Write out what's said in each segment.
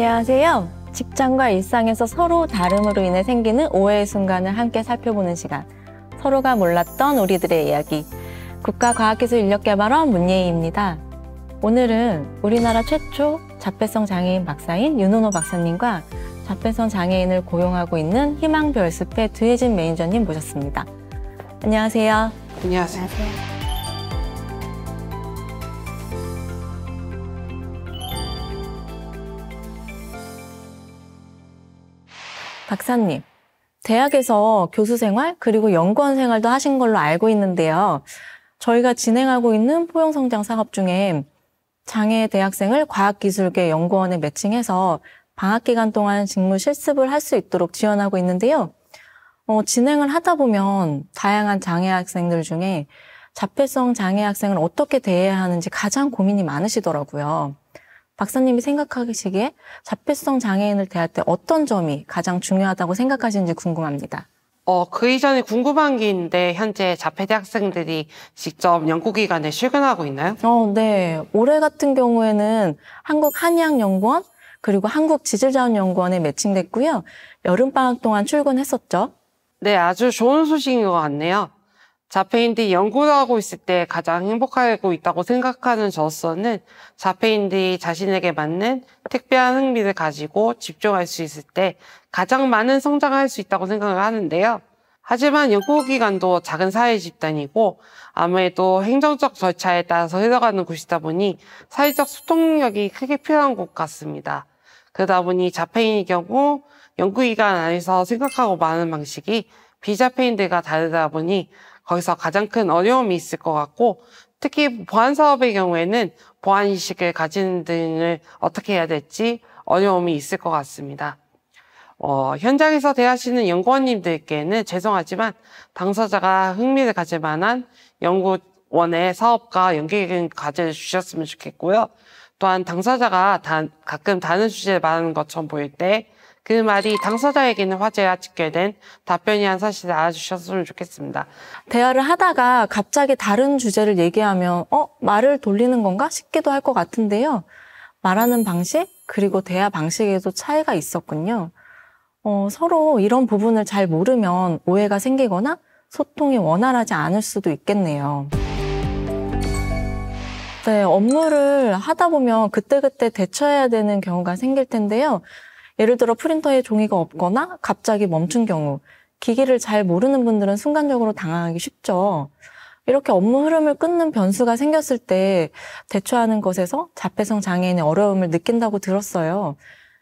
안녕하세요. 직장과 일상에서 서로 다름으로 인해 생기는 오해의 순간을 함께 살펴보는 시간. 서로가 몰랐던 우리들의 이야기. 국가과학기술인력개발원 문예희입니다. 오늘은 우리나라 최초 자폐성 장애인 박사인 윤은호 박사님과 자폐성 장애인을 고용하고 있는 희망별숲의 두혜진 매니저님 모셨습니다. 안녕하세요. 안녕하세요. 박사님, 대학에서 교수 생활 그리고 연구원 생활도 하신 걸로 알고 있는데요. 저희가 진행하고 있는 포용성장 사업 중에 장애 대학생을 과학기술계 연구원에 매칭해서 방학 기간 동안 직무 실습을 할 수 있도록 지원하고 있는데요. 진행을 하다 보면 다양한 장애 학생들 중에 자폐성 장애 학생을 어떻게 대해야 하는지 가장 고민이 많으시더라고요. 박사님이 생각하시기에 자폐성 장애인을 대할 때 어떤 점이 가장 중요하다고 생각하시는지 궁금합니다. 그 이전에 궁금한 게 있는데 현재 자폐대 학생들이 직접 연구기관에 출근하고 있나요? 네. 올해 같은 경우에는 한국한의학연구원 그리고 한국지질자원연구원에 매칭됐고요. 여름방학 동안 출근했었죠. 네, 아주 좋은 소식인 것 같네요. 자폐인들이 연구를 하고 있을 때 가장 행복하고 있다고 생각하는 저로서는 자폐인들이 자신에게 맞는 특별한 흥미를 가지고 집중할 수 있을 때 가장 많은 성장을 할 수 있다고 생각을 하는데요. 하지만 연구기관도 작은 사회 집단이고 아무래도 행정적 절차에 따라서 흘러가는 곳이다 보니 사회적 소통 능력이 크게 필요한 곳 같습니다. 그러다 보니 자폐인의 경우 연구기관 안에서 생각하고 많은 방식이 비자폐인들과 다르다 보니 거기서 가장 큰 어려움이 있을 것 같고, 특히 보안 사업의 경우에는 보안 인식을 가지는 등을 어떻게 해야 될지 어려움이 있을 것 같습니다. 현장에서 대하시는 연구원님들께는 죄송하지만 당사자가 흥미를 가질 만한 연구원의 사업과 연계를 가져주셨으면 좋겠고요. 또한 당사자가 가끔 다른 주제를 말하는 것처럼 보일 때 그 말이 당사자에게는 화제와 직결된 답변이란 사실을 알아주셨으면 좋겠습니다. 대화를 하다가 갑자기 다른 주제를 얘기하면 말을 돌리는 건가 싶기도 할 것 같은데요. 말하는 방식 그리고 대화 방식에도 차이가 있었군요. 서로 이런 부분을 잘 모르면 오해가 생기거나 소통이 원활하지 않을 수도 있겠네요. 네, 업무를 하다 보면 그때그때 대처해야 되는 경우가 생길 텐데요. 예를 들어 프린터에 종이가 없거나 갑자기 멈춘 경우, 기기를 잘 모르는 분들은 순간적으로 당황하기 쉽죠. 이렇게 업무 흐름을 끊는 변수가 생겼을 때 대처하는 것에서 자폐성 장애인의 어려움을 느낀다고 들었어요.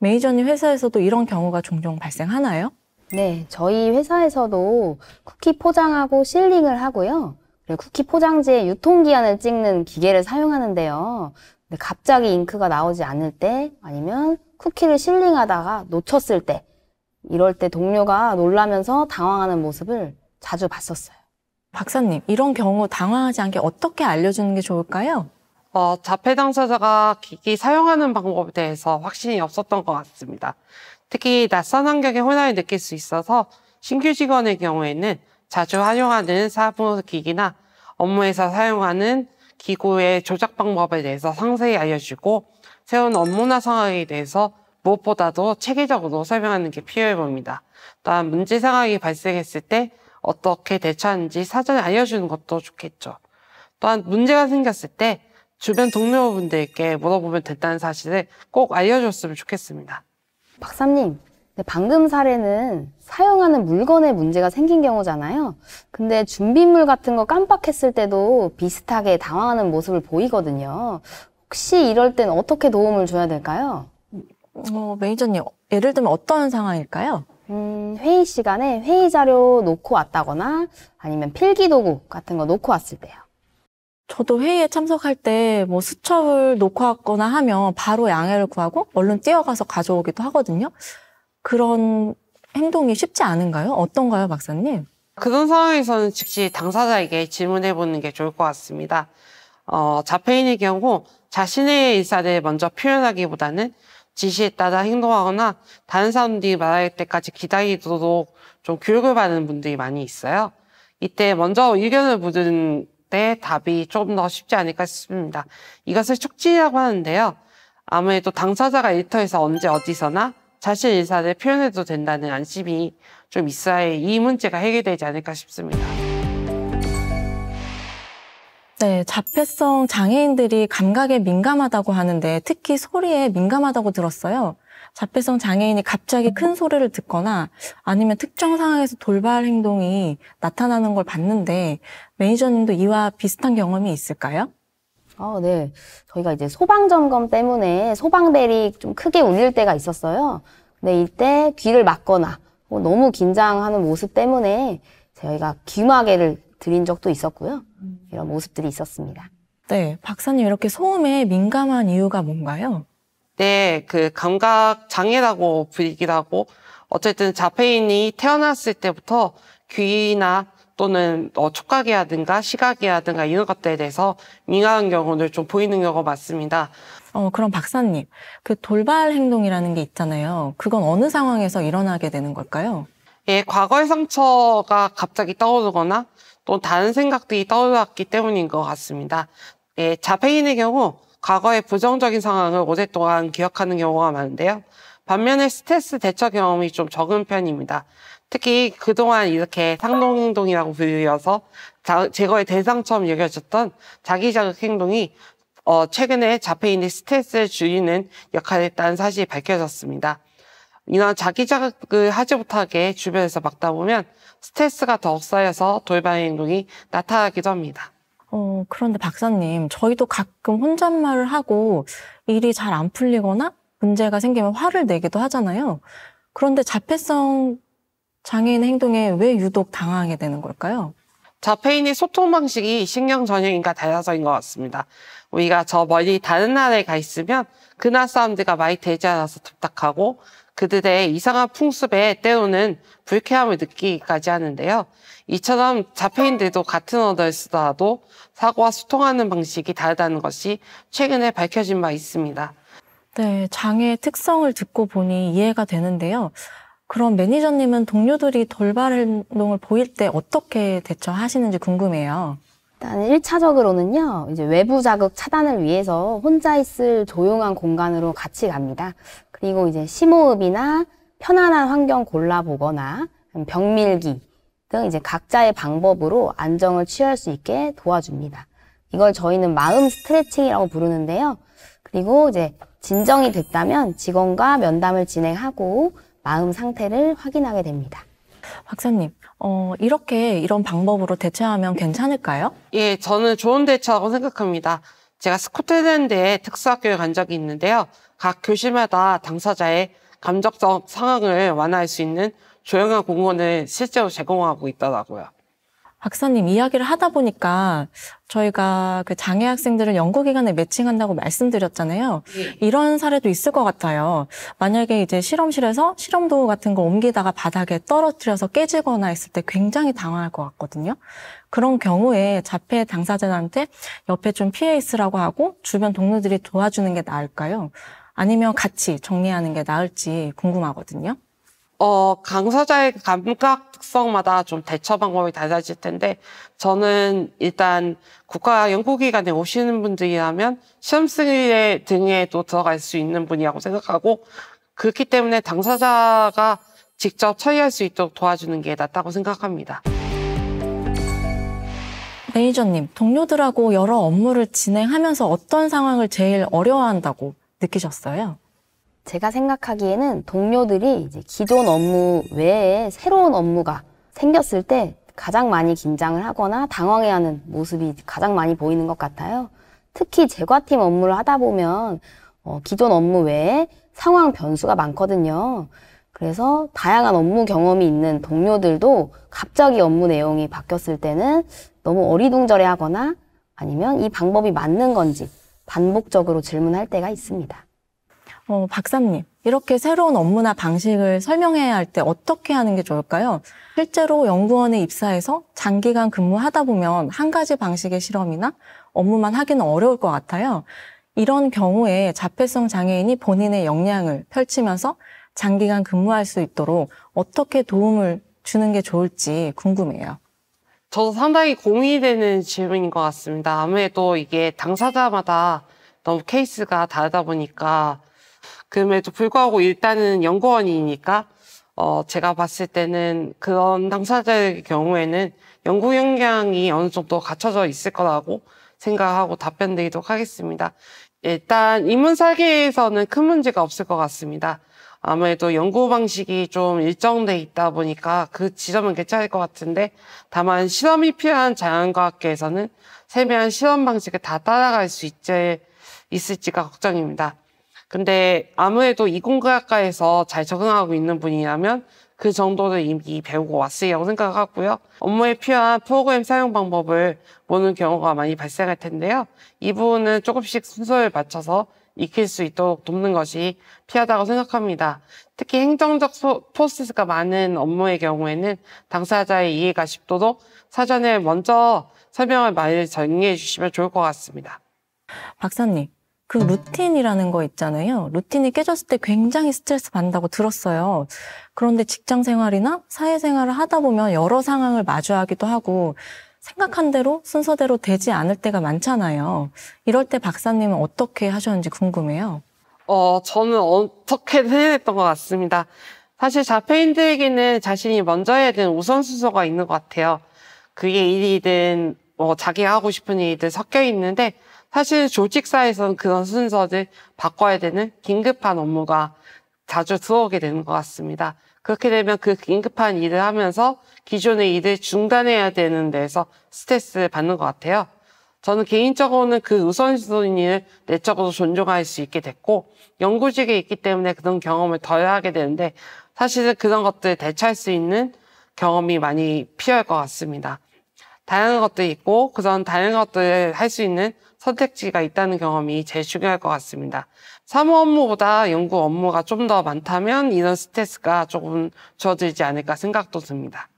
매니저님 회사에서도 이런 경우가 종종 발생하나요? 네, 저희 회사에서도 쿠키 포장하고 실링을 하고요. 그리고 쿠키 포장지에 유통기한을 찍는 기계를 사용하는데요. 근데 갑자기 잉크가 나오지 않을 때 아니면 쿠키를 실링하다가 놓쳤을 때 이럴 때 동료가 놀라면서 당황하는 모습을 자주 봤었어요. 박사님, 이런 경우 당황하지 않게 어떻게 알려주는 게 좋을까요? 자폐 당사자가 기기 사용하는 방법에 대해서 확신이 없었던 것 같습니다. 특히 낯선 환경에 혼란을 느낄 수 있어서 신규 직원의 경우에는 자주 활용하는 사무기기나 업무에서 사용하는 기구의 조작 방법에 대해서 상세히 알려주고 새로운 업무나 상황에 대해서 무엇보다도 체계적으로 설명하는 게 필요해 보입니다. 또한 문제 상황이 발생했을 때 어떻게 대처하는지 사전에 알려주는 것도 좋겠죠. 또한 문제가 생겼을 때 주변 동료분들께 물어보면 된다는 사실을 꼭 알려줬으면 좋겠습니다. 박사님, 방금 사례는 사용하는 물건에 문제가 생긴 경우잖아요. 근데 준비물 같은 거 깜빡했을 때도 비슷하게 당황하는 모습을 보이거든요. 혹시 이럴 땐 어떻게 도움을 줘야 될까요? 매니저님, 예를 들면 어떤 상황일까요? 회의 시간에 회의 자료 놓고 왔다거나 아니면 필기도구 같은 거 놓고 왔을 때요. 저도 회의에 참석할 때 수첩을 놓고 왔거나 하면 바로 양해를 구하고 얼른 뛰어가서 가져오기도 하거든요. 그런 행동이 쉽지 않은가요? 어떤가요, 박사님? 그런 상황에서는 즉시 당사자에게 질문해보는 게 좋을 것 같습니다. 자폐인의 경우 자신의 의사를 먼저 표현하기보다는 지시에 따라 행동하거나 다른 사람들이 말할 때까지 기다리도록 좀 교육을 받는 분들이 많이 있어요. 이때 먼저 의견을 묻는 때 답이 조금 더 쉽지 않을까 싶습니다. 이것을 촉진이라고 하는데요. 아무래도 당사자가 일터에서 언제 어디서나 자신 의사를 표현해도 된다는 안심이 좀 있어야 이 문제가 해결되지 않을까 싶습니다. 네, 자폐성 장애인들이 감각에 민감하다고 하는데 특히 소리에 민감하다고 들었어요. 자폐성 장애인이 갑자기 큰 소리를 듣거나 아니면 특정 상황에서 돌발 행동이 나타나는 걸 봤는데 매니저님도 이와 비슷한 경험이 있을까요? 네. 저희가 이제 소방 점검 때문에 소방벨이 좀 크게 울릴 때가 있었어요. 근데 이때 귀를 막거나 너무 긴장하는 모습 때문에 저희가 귀마개를 드린 적도 있었고요. 이런 모습들이 있었습니다. 네, 박사님 이렇게 소음에 민감한 이유가 뭔가요? 네, 그 감각 장애라고 불리기도 하고 어쨌든 자폐인이 태어났을 때부터 귀나 또는 촉각이라든가 시각이라든가 이런 것들에 대해서 민감한 경우를 좀 보이는 경우가 많습니다. 그럼 박사님, 그 돌발 행동이라는 게 있잖아요. 그건 어느 상황에서 일어나게 되는 걸까요? 예, 과거의 상처가 갑자기 떠오르거나 또 다른 생각들이 떠올랐기 때문인 것 같습니다. 예, 자폐인의 경우 과거의 부정적인 상황을 오랫동안 기억하는 경우가 많은데요. 반면에 스트레스 대처 경험이 좀 적은 편입니다. 특히 그동안 이렇게 상동행동이라고 불려서 제거의 대상처럼 여겨졌던 자기자극 행동이 최근에 자폐인의 스트레스를 줄이는 역할을 했다는 사실이 밝혀졌습니다. 이런 자기자극을 하지 못하게 주변에서 막다 보면 스트레스가 더욱 쌓여서 돌발 행동이 나타나기도 합니다. 그런데 박사님, 저희도 가끔 혼잣말을 하고 일이 잘 안 풀리거나 문제가 생기면 화를 내기도 하잖아요. 그런데 자폐성 장애인 행동에 왜 유독 당하게 되는 걸까요? 자폐인의 소통 방식이 신경 전형인과 달라서인 것 같습니다. 우리가 저 멀리 다른 나라에 가 있으면 그 나라 사람들과 말이 되지 않아서 답답하고 그들의 이상한 풍습에 때로는 불쾌함을 느끼기까지 하는데요. 이처럼 자폐인들도 같은 언어를 쓰더라도 사고와 소통하는 방식이 다르다는 것이 최근에 밝혀진 바 있습니다. 네, 장애의 특성을 듣고 보니 이해가 되는데요. 그럼 매니저님은 동료들이 돌발 행동을 보일 때 어떻게 대처하시는지 궁금해요. 일단 1차적으로는요, 이제 외부 자극 차단을 위해서 혼자 있을 조용한 공간으로 같이 갑니다. 그리고 이제 심호흡이나 편안한 환경 골라보거나 벽밀기 등 이제 각자의 방법으로 안정을 취할 수 있게 도와줍니다. 이걸 저희는 마음 스트레칭이라고 부르는데요. 그리고 이제 진정이 됐다면 직원과 면담을 진행하고 마음 상태를 확인하게 됩니다. 박사님, 이런 방법으로 대처하면 괜찮을까요? 예, 저는 좋은 대처라고 생각합니다. 제가 스코틀랜드에 특수학교에 간 적이 있는데요. 각 교실마다 당사자의 감정적 상황을 완화할 수 있는 조용한 공간을 실제로 제공하고 있더라고요. 박사님, 이야기를 하다 보니까 저희가 그 장애 학생들을 연구기관에 매칭한다고 말씀드렸잖아요. 이런 사례도 있을 것 같아요. 만약에 이제 실험실에서 실험도구 같은 거 옮기다가 바닥에 떨어뜨려서 깨지거나 했을 때 굉장히 당황할 것 같거든요. 그런 경우에 자폐 당사자한테 옆에 좀 피해 있으라고 하고 주변 동료들이 도와주는 게 나을까요? 아니면 같이 정리하는 게 나을지 궁금하거든요. 강사자의 감각 특성마다 좀 대처 방법이 달라질 텐데, 저는 일단 국가 연구기관에 오시는 분들이라면 시험실 등에도 들어갈 수 있는 분이라고 생각하고, 그렇기 때문에 당사자가 직접 처리할 수 있도록 도와주는 게 낫다고 생각합니다. 매니저님, 동료들하고 여러 업무를 진행하면서 어떤 상황을 제일 어려워한다고 느끼셨어요? 제가 생각하기에는 동료들이 이제 기존 업무 외에 새로운 업무가 생겼을 때 가장 많이 긴장을 하거나 당황해하는 모습이 가장 많이 보이는 것 같아요. 특히 제과팀 업무를 하다 보면 기존 업무 외에 상황 변수가 많거든요. 그래서 다양한 업무 경험이 있는 동료들도 갑자기 업무 내용이 바뀌었을 때는 너무 어리둥절해하거나 아니면 이 방법이 맞는 건지 반복적으로 질문할 때가 있습니다. 박사님, 이렇게 새로운 업무나 방식을 설명해야 할 때 어떻게 하는 게 좋을까요? 실제로 연구원에 입사해서 장기간 근무하다 보면 한 가지 방식의 실험이나 업무만 하기는 어려울 것 같아요. 이런 경우에 자폐성 장애인이 본인의 역량을 펼치면서 장기간 근무할 수 있도록 어떻게 도움을 주는 게 좋을지 궁금해요. 저도 상당히 고민이 되는 질문인 것 같습니다. 아무래도 이게 당사자마다 너무 케이스가 다르다 보니까 그럼에도 불구하고 일단은 연구원이니까 제가 봤을 때는 그런 당사자의 경우에는 연구 역량이 어느 정도 갖춰져 있을 거라고 생각하고 답변드리도록 하겠습니다. 일단 인문 설계에서는 큰 문제가 없을 것 같습니다. 아무래도 연구 방식이 좀 일정돼 있다 보니까 그 지점은 괜찮을 것 같은데, 다만 실험이 필요한 자연과학계에서는 세밀한 실험 방식을 다 따라갈 수 있을지가 걱정입니다. 근데 아무래도 이공계학과에서 잘 적응하고 있는 분이라면 그 정도를 이미 배우고 왔으리라고 생각하고요. 업무에 필요한 프로그램 사용 방법을 모르는 경우가 많이 발생할 텐데요. 이 부분은 조금씩 순서를 맞춰서 익힐 수 있도록 돕는 것이 필요하다고 생각합니다. 특히 행정적 프로세스가 많은 업무의 경우에는 당사자의 이해가 쉽도록 사전에 먼저 설명을 많이 정리해 주시면 좋을 것 같습니다. 박사님, 그 루틴이라는 거 있잖아요. 루틴이 깨졌을 때 굉장히 스트레스 받는다고 들었어요. 그런데 직장 생활이나 사회 생활을 하다 보면 여러 상황을 마주하기도 하고 생각한 대로 순서대로 되지 않을 때가 많잖아요. 이럴 때 박사님은 어떻게 하셨는지 궁금해요. 저는 어떻게 해냈던 것 같습니다. 사실 자폐인들에게는 자신이 먼저 해야 되는 우선순서가 있는 것 같아요. 그게 일이든 자기가 하고 싶은 일이든 섞여 있는데, 사실 조직사에서는 그런 순서를 바꿔야 되는 긴급한 업무가 자주 들어오게 되는 것 같습니다. 그렇게 되면 그 긴급한 일을 하면서 기존의 일을 중단해야 되는 데서 스트레스를 받는 것 같아요. 저는 개인적으로는 그 우선순위를 내적으로 존중할 수 있게 됐고, 연구직에 있기 때문에 그런 경험을 덜 하게 되는데, 사실은 그런 것들을 대처할 수 있는 경험이 많이 필요할 것 같습니다. 다양한 것들이 있고, 그런 다양한 것들을 할 수 있는 선택지가 있다는 경험이 제일 중요할 것 같습니다. 사무 업무보다 연구 업무가 좀 더 많다면 이런 스트레스가 조금 줄어들지 않을까 생각도 듭니다.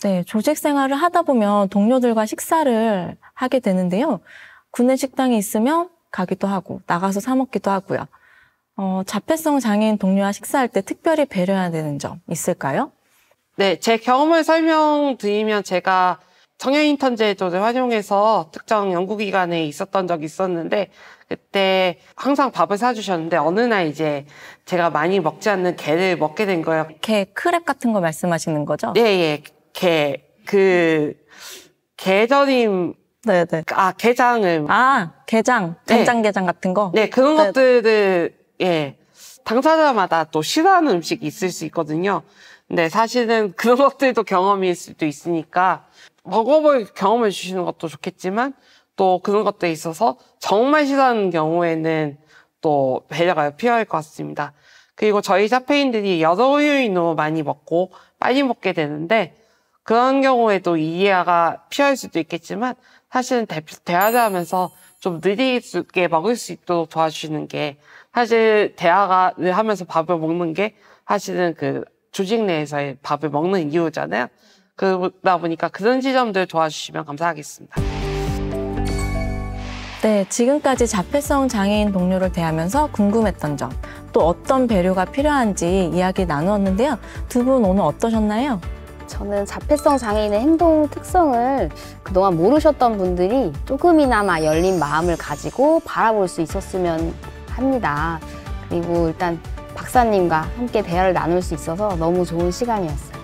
네, 조직 생활을 하다 보면 동료들과 식사를 하게 되는데요. 구내 식당에 있으면 가기도 하고 나가서 사 먹기도 하고요. 자폐성 장애인 동료와 식사할 때 특별히 배려해야 되는 점 있을까요? 네, 제 경험을 설명드리면, 제가 청년 인턴 제도를 활용해서 특정 연구기관에 있었던 적이 있었는데, 그때 항상 밥을 사주셨는데 어느 날 이제 제가 많이 먹지 않는 게를 먹게 된 거예요. 게 크랩 같은 거 말씀하시는 거죠? 예, 게절임, 네네. 게장을. 게장, 간장게장 같은 거? 네, 그런 네. 것들을, 당사자마다 또 싫어하는 음식이 있을 수 있거든요. 근데 사실은 그런 것들도 경험일 수도 있으니까 먹어볼 경험을 주시는 것도 좋겠지만, 또 그런 것들에 있어서 정말 싫어하는 경우에는 또 배려가 필요할 것 같습니다. 그리고 저희 자폐인들이 여러 요인으로 많이 먹고 빨리 먹게 되는데, 그런 경우에도 이해가 필요할 수도 있겠지만, 사실은 대화를 하면서 좀 느리게 먹을 수 있도록 도와주시는 게, 사실 대화를 하면서 밥을 먹는 게 사실은 그 조직 내에서의 밥을 먹는 이유잖아요. 그러다 보니까 그런 지점들 도와주시면 감사하겠습니다. 네, 지금까지 자폐성 장애인 동료를 대하면서 궁금했던 점, 또 어떤 배려가 필요한지 이야기 나누었는데요. 두 분 오늘 어떠셨나요? 저는 자폐성 장애인의 행동 특성을 그동안 모르셨던 분들이 조금이나마 열린 마음을 가지고 바라볼 수 있었으면 합니다. 그리고 일단 박사님과 함께 대화를 나눌 수 있어서 너무 좋은 시간이었어요.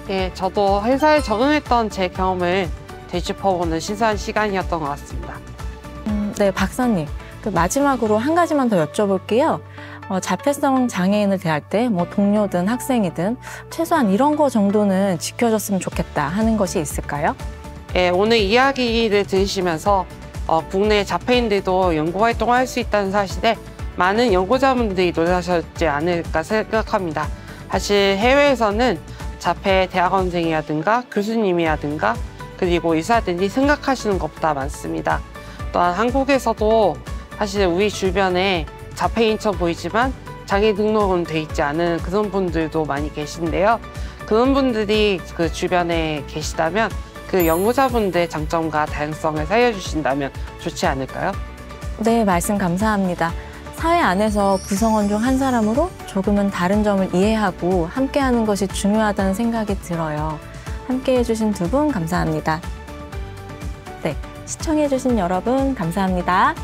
예, 저도 회사에 적응했던 제 경험을 되짚어보는 신선한 시간이었던 것 같습니다. 네, 박사님. 마지막으로 한 가지만 더 여쭤볼게요. 자폐성 장애인을 대할 때 동료든 학생이든 최소한 이런 거 정도는 지켜줬으면 좋겠다 하는 것이 있을까요? 예, 오늘 이야기를 들으시면서 국내 자폐인들도 연구 활동을 할 수 있다는 사실에 많은 연구자분들이 놀라셨지 않을까 생각합니다. 사실 해외에서는 자폐 대학원생이라든가 교수님이라든가 그리고 의사들이 생각하시는 것보다 많습니다. 또한 한국에서도 사실 우리 주변에 자폐인처럼 보이지만 장애 등록은 돼 있지 않은 그런 분들도 많이 계신데요. 그런 분들이 그 주변에 계시다면 그 연구자분들의 장점과 다양성을 살려주신다면 좋지 않을까요? 네, 말씀 감사합니다. 사회 안에서 구성원 중 한 사람으로 조금은 다른 점을 이해하고 함께하는 것이 중요하다는 생각이 들어요. 함께해 주신 두 분 감사합니다. 네, 시청해 주신 여러분 감사합니다.